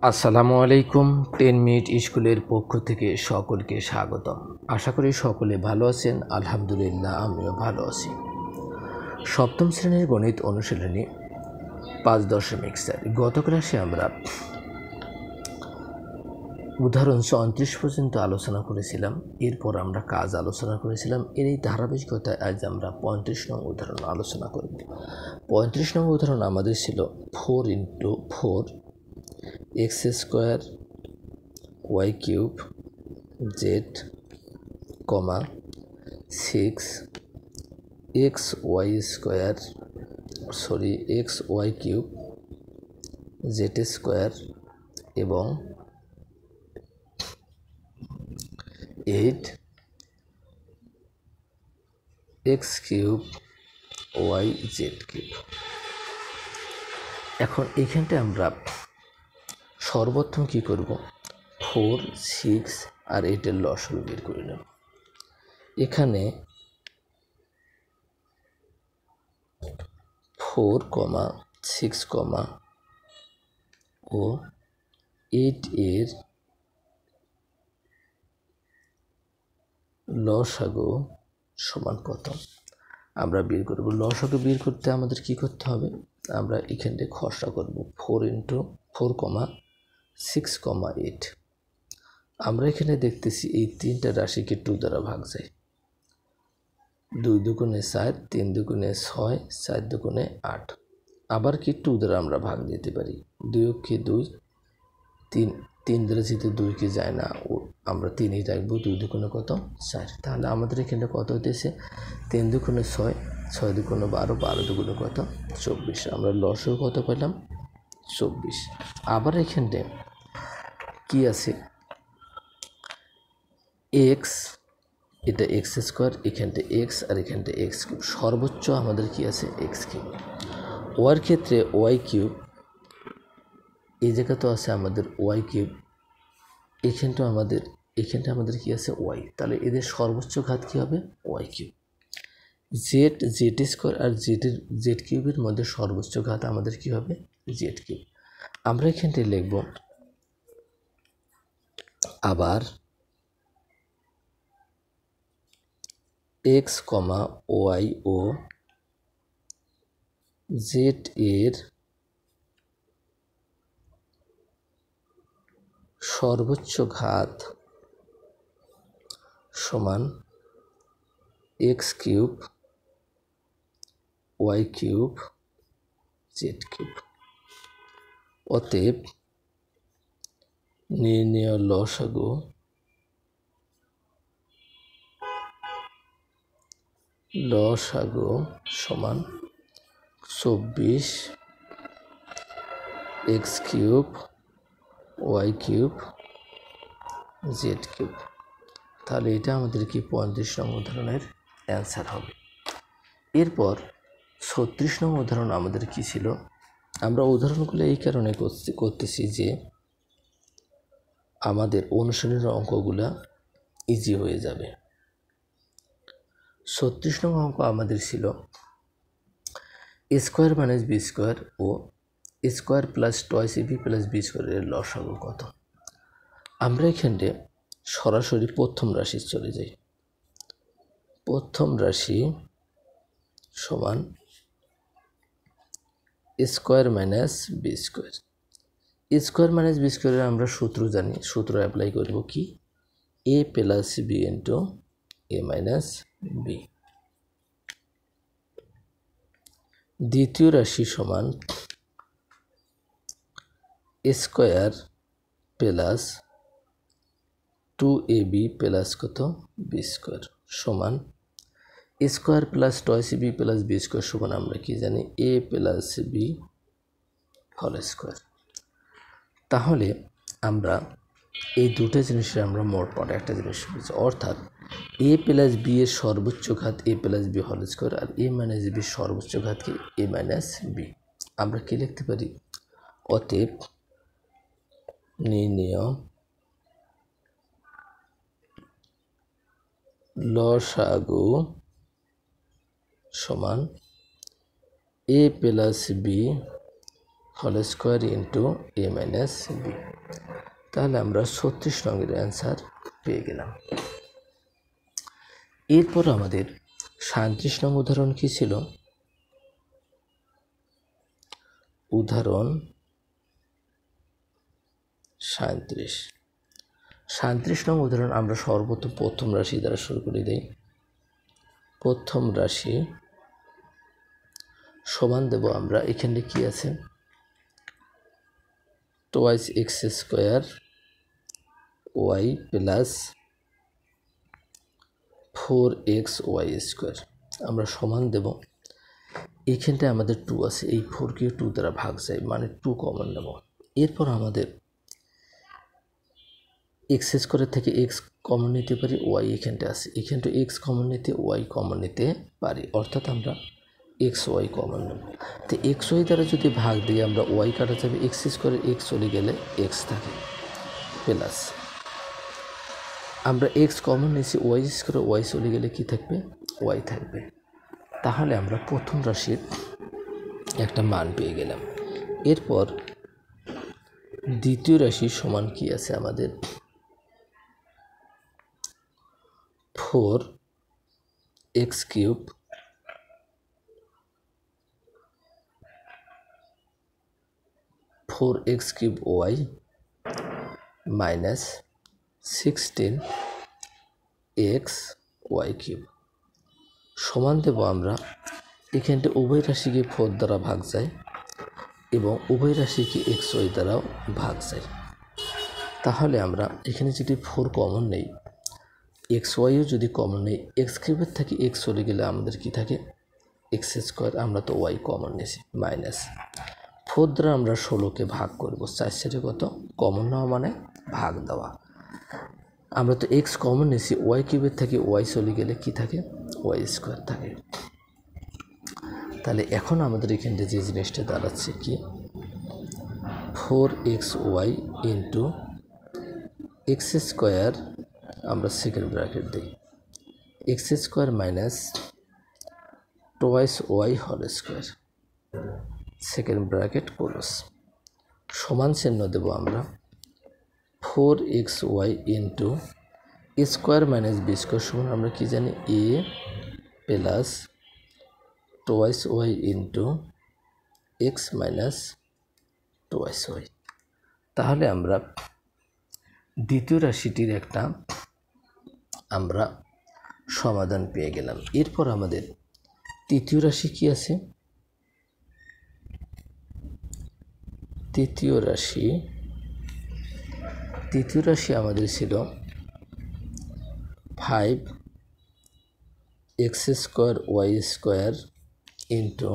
আসসালামু আলাইকুম। 10 মিনিট স্কুলের পক্ষ থেকে সকলকে স্বাগতম। আশা করি সকলে ভালো আছেন। আলহামদুলিল্লাহ, আমিও ভালো আছি। সপ্তম শ্রেণীর গণিত অনুশীলনী 5.4। গত ক্লাসে আমরা উদাহরণ 34 পর্যন্ত আলোচনা করেছিলাম। এরপর আমরা কাজ আলোচনা করেছিলাম। এর এই ধারাবাহিকতায় আজ আমরা 35 নং উদাহরণ আলোচনা করব। 35 নং উদাহরণ আমাদের ছিল 4 × 4 x square y cube z, 6 xy cube z square এবং 8 x cube y z cube. এখন এইখানটা আমরা সর্বপ্রথম কি করব, 4, 6 আর 8-এর লসাগু বের করে নেব। এখানে 4, 6 ও 8-এর লসাগু সমান কত আমরা বের করব। লসাগু বের করতে আমাদের কি করতে হবে, আমরা এখানে খসড়া করব 4 × 4, 6, 8। আমরা এখানে দেখতেছি এই তিনটা রাশিকে 2 দ্বারা ভাগ যায়। 2 দুগুণে 4, 3 দুগুণে 6, 4 দুগুণে 8। আবার কি 2 দ্বারা আমরা ভাগ দিতে পারি। 2 কে 2, 3 দ্বারা যেহেতু 2 কে যায় না, আমরা 3ই রাখবো। 2 দুগুণে কত, 4। তাহলে আমাদের এখানে কত হতেছে, 3 দুগুণে 6, 6 দুগুণে 12, 12 দুগুণে কত, 24। আমরা লসাগু কত পেলাম, 24। আবার এখানে কি আছে, x, এটা x স্কোয়ার, এখানটা x আর এখানটা x কিউব। সর্বোচ্চ আমাদের কি আছে, x কিউব। ওয়ার ক্ষেত্রে y কিউব, এই জায়গা তো আছে আমাদের y কিউব, এখানটা আমাদের কি আছে, y। তাহলে এদের সর্বোচ্চ ঘাত কি হবে, y কিউব। z স্কোয়ার আর z কিউবের মধ্যে সর্বোচ্চ ঘাত আমাদের কি হবে, z কিউব। আমরা এখানটা লিখব আবার x, y ও z এর সর্বোচ্চ ঘাত সমান x cube, y cube, z cube. অতএব নির্ণেয় লসাগু সমান 24 x cube, y cube, z cube. তাহলে এটা আমাদের কি 35 নং উদাহরণের অ্যান্সার হবে। এরপর 36 নং উদাহরণ আমাদের কি ছিল, আমরা উদাহরণগুলো এই কারণে করতেছি যে আমাদের অনুশীলনের অঙ্কগুলা ইজি হয়ে যাবে। 36 নং অঙ্ক আমাদের ছিল স্কোয়ার মাইনাস বি স্কোয়ার ও স্কোয়ার প্লাস টয়েস এবি প্লাস বি স্কোয়ারের লসাগু কত। আমরা এখানে সরাসরি প্রথম রাশি চলে যাই। প্রথম রাশি সমান square minus B square. Square minus B স্কোয়ারের আমরা সূত্র জানি, সূত্র অ্যাপ্লাই করব কি, A plus B into A minus B. দ্বিতীয় রাশি সমান স্কোয়ার প্লাস 2ab প্লাস কত, বি স্কোয়ার সমান square plus twice B plus B square সমান আমরা কি জানি, এ প্লাস বি হোল স্কোয়ার। তাহলে আমরা এই দুটো জিনিসের আমরা মোটমাট একটা জিনিস বুঝছি, অর্থাৎ এ প্লাস বি এর সর্বোচ্চ ঘাত এ প্লাস বি হোল স্কোয়ার আর এ মাইনাস বির সর্বোচ্চ ঘাত কি, এ মাইনাস বি। আমরা কি লিখতে পারি, অতএব নির্ণেয় লসাগু সমান a plus B whole square into A minus b. তাহলে আমরা 36 নংয়ের অ্যান্সার পেয়ে গেলাম। এরপর আমাদের 37 নং উদাহরণ কি ছিল? উদাহরণ 37 নং উদাহরণ আমরা সর্বপ্রথম প্রথম রাশি দ্বারা শুরু করে দিই। প্রথম রাশি সমান দেব আমরা, এখানে কি আছে? Twice X square Y plus 4x Y square. আমরা সমান দেব, এইখানটায় আমাদের 2 আছে, এই 4কে 2 দ্বারা ভাগ যায়, মানে 2 কমন নেব। এরপর আমাদের এক্স স্কোয়ারের থেকে এক্স কমন নিতে পারি, ওয়াই এখানটা আছে, এখানটা এক্স কমন নিতে ওয়াই কমন নিতে পারি, অর্থাৎ আমরা এক্স ওয়াই কমন নেব। তো এক্স ওয়াই দ্বারা যদি ভাগ দিই আমরা ওয়াই কাটা যাবে, এক্স স্কোয়ারে এক্স চলে গেলে এক্স থাকে, প্লাস আমরা এক্স কমন নিয়েছি, ওয়াই স্কোয়ারে ওয়াই চলে গেলে কি থাকবে? ওয়াই থাকবে। তাহলে আমরা প্রথম রাশির একটা মান পেয়ে গেলাম। এরপর দ্বিতীয় রাশি সমান কি আছে আমাদের? 4x cube Y minus 16x Y cube সমান দেব আমরা, এখানটা উভয় রাশিকে 4 দ্বারা ভাগ যায় এবং উভয় রাশিকে এক্স ওয়াই দ্বারাও ভাগ যায়। তাহলে আমরা এখানে যদি 4 কমন নেই, এক্স ওয়াইও যদি কমন নেই, এক্স কিউবের থেকে এক্স চলে গেলে আমাদের কি থাকে? X square. আমরা তো ওয়াই কমন নিয়েছি, মাইনাস 4 দ্বারা আমরা 16কে ভাগ করব, 4 সেটে কত? কমন নেওয়া মানে ভাগ দেওয়া। আমরা তো এক্স কমন নিয়েছি, ওয়াই কিউবের থেকে ওয়াই চলে গেলে কি থাকে? ওয়াই স্কোয়ার থাকে। তাহলে এখন আমাদের এখানে যে জিনিসটা দাঁড়াচ্ছে কি? 4x y into x square, আমরা সেকেন্ড ব্র্যাকেট দিই, x square minus twice y whole square, second bracket close, সমান চিহ্ন দেব আমরা 4x y into a square minus B square সমান আমরা কি জানি? এ plus twice y into x minus twice y. তাহলে আমরা দ্বিতীয় রাশিটির একটা আমরা সমাধান পেয়ে গেলাম। এরপর আমাদের তৃতীয় রাশি কি আছে? তৃতীয় রাশি আমাদের ছিল 5x square Y square into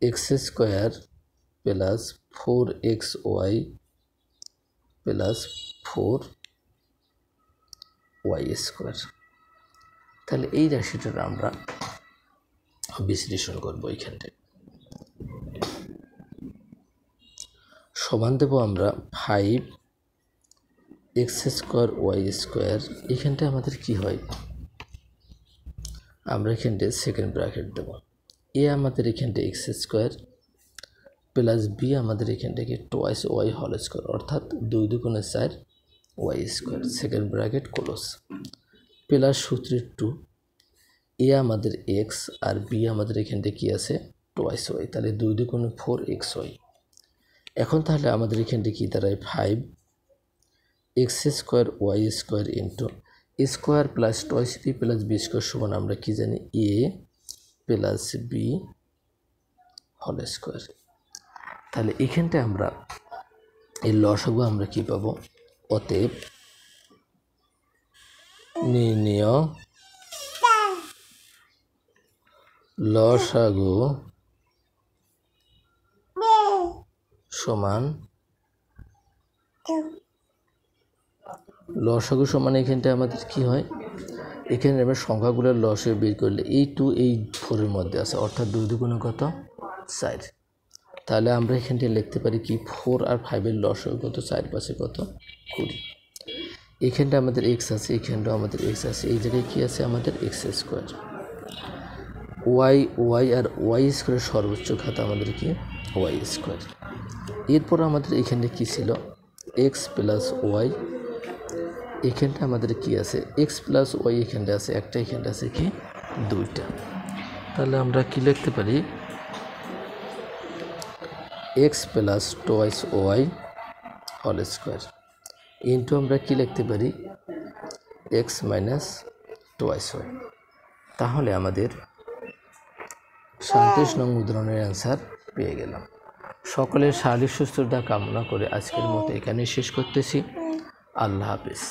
x square plus 4x Y plus 4y square. তাহলে এই রাশিটার আমরা বিশ্লেষণ করব। এইখানটায় সমান দেব আমরা 5x স্কোয়ার ওয়াই স্কোয়ার, এখানটায় আমাদের কি হয়? আমরা এখানটায় সেকেন্ড ব্র্যাকেট দেব, এ আমাদের এখানটায় এক্স স্কোয়ার প্লাস বি আমাদের এখান থেকে টুয়াইস ওয়াই হোল স্কোয়ার, অর্থাৎ 2 দুগুণে 4 Y square, second bracket close, plus সূত্রের 2, এ আমাদের এক্স আর বি আমাদের এখান থেকে কী আছে? টুয়াইস ওয়াই, তাহলে 2 দুগুণে 4x ওয়াই। এখন তাহলে আমাদের এখান থেকে কী দাঁড়ায়? 5x square Y square into square plus twice B plus B square সমান আমরা কী জানি? এ প্লাস বি হোল স্কোয়ার। তাহলে এখানটায় আমরা এই লসাগু আমরা কি পাবো? অতএব নির্ণেয় লসাগু সমান এখানটায় আমাদের কি হয়? এখানে আমরা সংখ্যাগুলোর লসাগু বের করলে এই 2 এই 4-এর মধ্যে আছে, অর্থাৎ 2 দুগুণে কত? 4। তাহলে আমরা এখানটায় লিখতে পারি কি? 4 আর 5-এর লসাগু কত? 4 পাশে কত? 20। এখানটা আমাদের এক্স আছে, এখানটাও আমাদের এক্স আছে, এই জায়গায় কি আছে? আমাদের এক্স স্কোয়ার। ওয়াই আর ওয়াই স্কোয়ারের সর্বোচ্চ ঘাত আমাদের কি ওয়াই স্কোয়ার। এরপর আমাদের এখানে কি ছিল এক্স প্লাস ওয়াই, এখানটা আমাদের কি আছে এক্স প্লাস ওয়াই, এখানটা আছে একটা, এখানটা আছে কি দুইটা। তাহলে আমরা কি লিখতে পারি X plus twice Y whole square into আমরা কি লিখতে পারি এক্স মাইনাস টোয়াইস ওয়াই। তাহলে আমাদের 37 নং উদাহরণের অ্যান্সার পেয়ে গেলাম। সকলের শারীরিক সুস্থতা কামনা করে আজকের মতো এখানেই শেষ করতেছি। আল্লাহ হাফেজ।